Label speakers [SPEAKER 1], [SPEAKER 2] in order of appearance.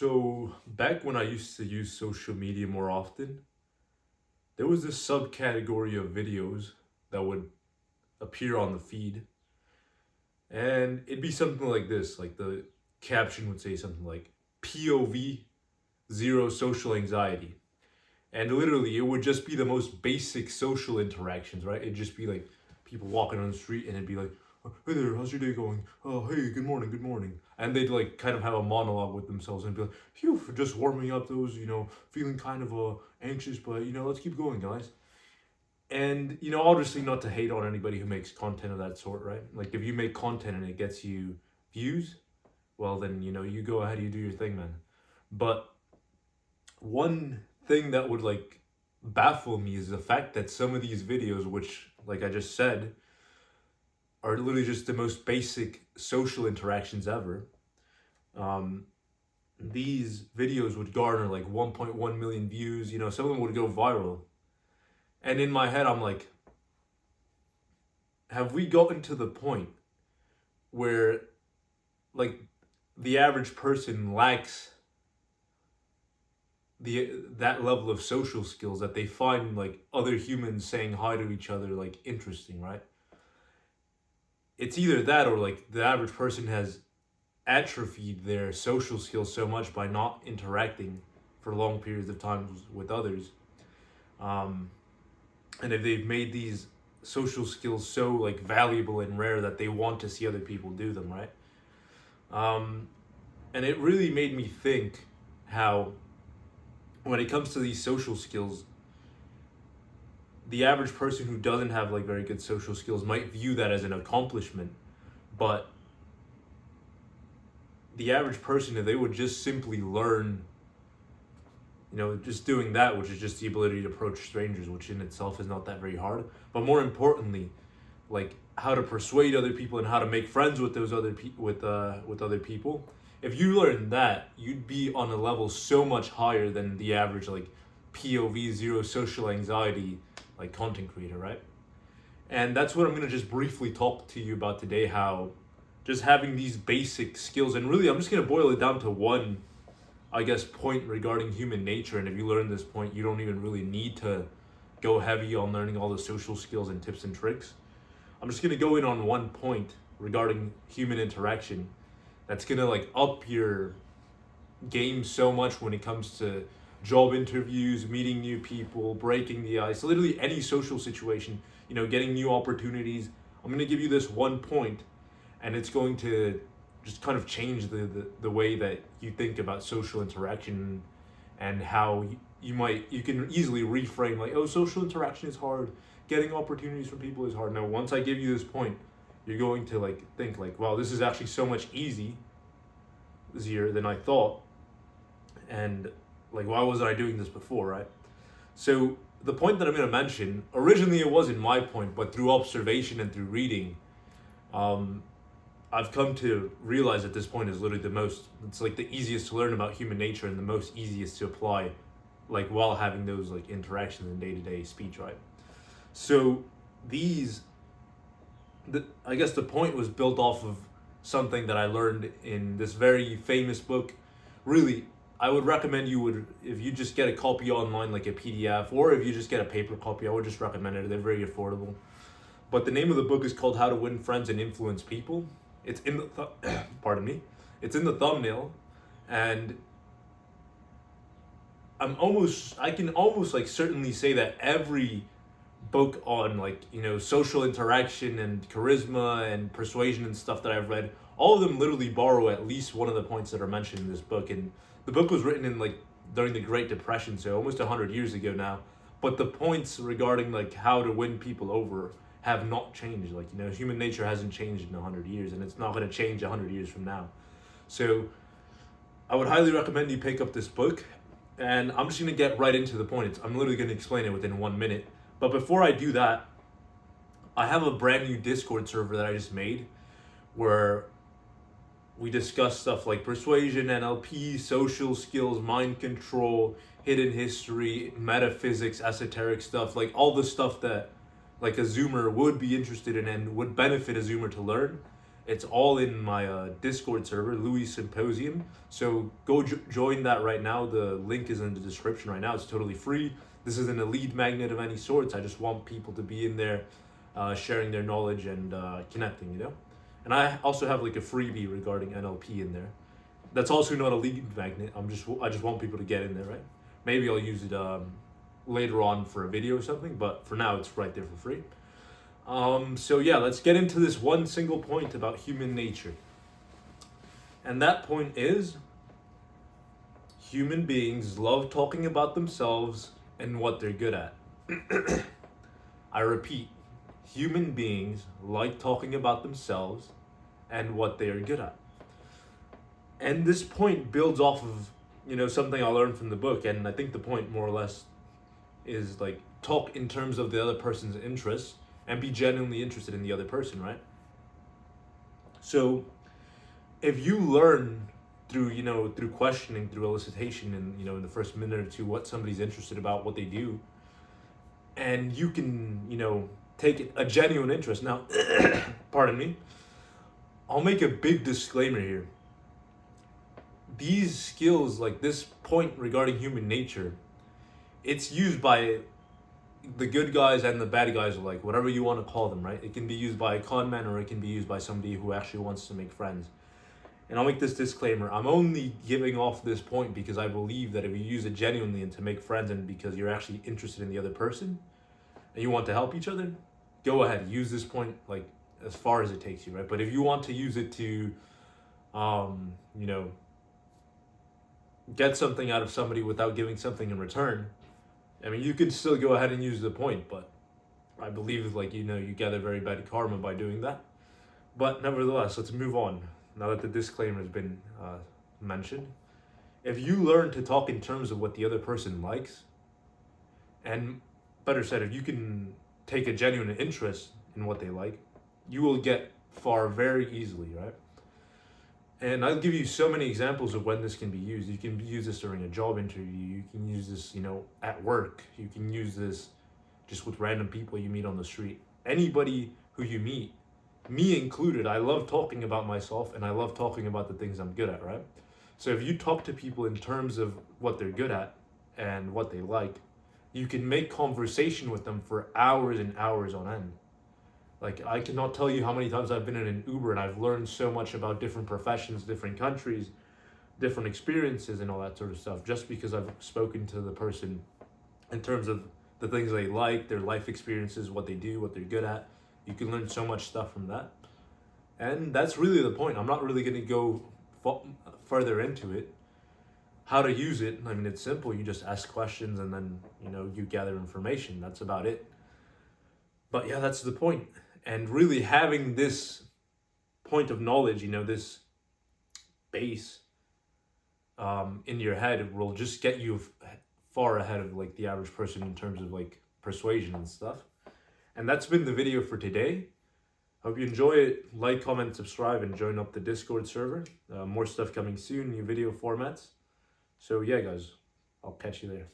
[SPEAKER 1] So back when I used to use social media more often, there was this subcategory of videos that would appear on the feed, and it'd be something like this. Like the caption would say something like POV zero social anxiety. And literally it would just be the most basic social interactions, right? It'd just be like people walking on the street and it'd be like, "Oh, hey there, how's your day going? Oh, hey, good morning, good morning." And they'd like kind of have a monologue with themselves and be like, phew, for just warming up those, feeling kind of anxious, but let's keep going, guys. And obviously not to hate on anybody who makes content of that sort, right? Like if you make content and it gets you views, well then you go ahead, you do your thing, man. But one thing that would like baffle me is the fact that some of these videos, which like I just said, are literally just the most basic social interactions ever. Um, these videos would garner like 1.1 million views. Some of them would go viral. And in my head, I'm like, have we gotten to the point where like the average person lacks that level of social skills that they find like other humans saying hi to each other like interesting, right? It's either that or like the average person has atrophied their social skills so much by not interacting for long periods of time with others. um, and if they've made these social skills so like valuable and rare that they want to see other people do them, right? um, and it really made me think how when it comes to these social skills, the average person who doesn't have like very good social skills might view that as an accomplishment. But the average person, if they would just simply learn, just doing that, which is just the ability to approach strangers, which in itself is not that very hard, but more importantly, like how to persuade other people and how to make friends with those other with other people. If you learn that, you'd be on a level so much higher than the average like POV zero social anxiety like content creator, right? And that's what I'm gonna just briefly talk to you about today. How just having these basic skills, and really, I'm just gonna boil it down to one, I guess, point regarding human nature. And if you learn this point, you don't even really need to go heavy on learning all the social skills and tips and tricks. I'm just gonna go in on one point regarding human interaction that's gonna like up your game so much when it comes to job interviews, meeting new people, breaking the ice, literally any social situation, getting new opportunities. I'm gonna give you this one point, and it's going to just kind of change the way that you think about social interaction, and how you can easily reframe like, oh, social interaction is hard, getting opportunities from people is hard. Now once I give you this point, you're going to like think like, wow, this is actually so much easier than I thought. And like, why wasn't I doing this before, right? So the point that I'm going to mention, originally it wasn't my point, but through observation and through reading, um, I've come to realize that this point is literally it's like the easiest to learn about human nature and the most easiest to apply, like while having those like interactions in day-to-day speech, right? So I guess the point was built off of something that I learned in this very famous book. Really, I would recommend if you just get a copy online, like a PDF, or if you just get a paper copy, I would just recommend it. They're very affordable. But the name of the book is called How to Win Friends and Influence People. It's in pardon me. It's in the thumbnail, and I can almost like certainly say that every book on like social interaction and charisma and persuasion and stuff that I've read, all of them literally borrow at least one of the points that are mentioned in this book. And the book was written in like during the Great Depression, so almost 100 years ago now. But the points regarding like how to win people over have not changed. Like human nature hasn't changed in 100 years, and it's not going to change 100 years from now. So I would highly recommend you pick up this book. And I'm just going to get right into the point. I'm literally going to explain it within 1 minute. But before I do that, I have a brand new Discord server that I just made where we discuss stuff like persuasion, NLP, social skills, mind control, hidden history, metaphysics, esoteric stuff, like all the stuff that like a Zoomer would be interested in and would benefit a Zoomer to learn. It's all in my Discord server, Louis Symposium. So go join that right now. The link is in the description right now. It's totally free. This isn't a lead magnet of any sorts. I just want people to be in there, sharing their knowledge and connecting, you know? And I also have like a freebie regarding NLP in there. That's also not a lead magnet. I just want people to get in there, right? Maybe I'll use it later on for a video or something, but for now it's right there for free. So yeah, let's get into this one single point about human nature. And that point is human beings love talking about themselves and what they're good at. I repeat, human beings like talking about themselves and what they are good at. And this point builds off of, something I learned from the book, and I think the point more or less is like talk in terms of the other person's interests and be genuinely interested in the other person, right? So if you learn through questioning, through elicitation, and in the first minute or two what somebody's interested about, what they do, and you can take a genuine interest. Now, pardon me, I'll make a big disclaimer here. These skills, like this point regarding human nature, it's used by the good guys and the bad guys, or like whatever you want to call them, right? It can be used by a con man, or it can be used by somebody who actually wants to make friends. And I'll make this disclaimer. I'm only giving off this point because I believe that if you use it genuinely and to make friends, and because you're actually interested in the other person and you want to help each other, go ahead, use this point like as far as it takes you, right? But if you want to use it to get something out of somebody without giving something in return, I mean, you could still go ahead and use the point, but I believe you gather very bad karma by doing that. But nevertheless, let's move on. Now that the disclaimer has been mentioned, if you learn to talk in terms of what the other person likes, and better said, if you can take a genuine interest in what they like, you will get far very easily, right? And I'll give you so many examples of when this can be used. You can use this during a job interview. You can use this, at work. You can use this just with random people you meet on the street. Anybody who you meet, me included, I love talking about myself, and I love talking about the things I'm good at, right? So if you talk to people in terms of what they're good at and what they like, you can make conversation with them for hours and hours on end. Like, I cannot tell you how many times I've been in an Uber and I've learned so much about different professions, different countries, different experiences, and all that sort of stuff, just because I've spoken to the person in terms of the things they like, their life experiences, what they do, what they're good at. You can learn so much stuff from that. And that's really the point. I'm not really going to go further into it. How to use it, I mean, it's simple. You just ask questions and then, you gather information. That's about it. But yeah, that's the point. And really having this point of knowledge, this base in your head will just get you far ahead of like the average person in terms of like persuasion and stuff. And that's been the video for today. Hope you enjoy it. Like, comment, subscribe, and join up the Discord server. More stuff coming soon, new video formats. So yeah, guys, I'll catch you there.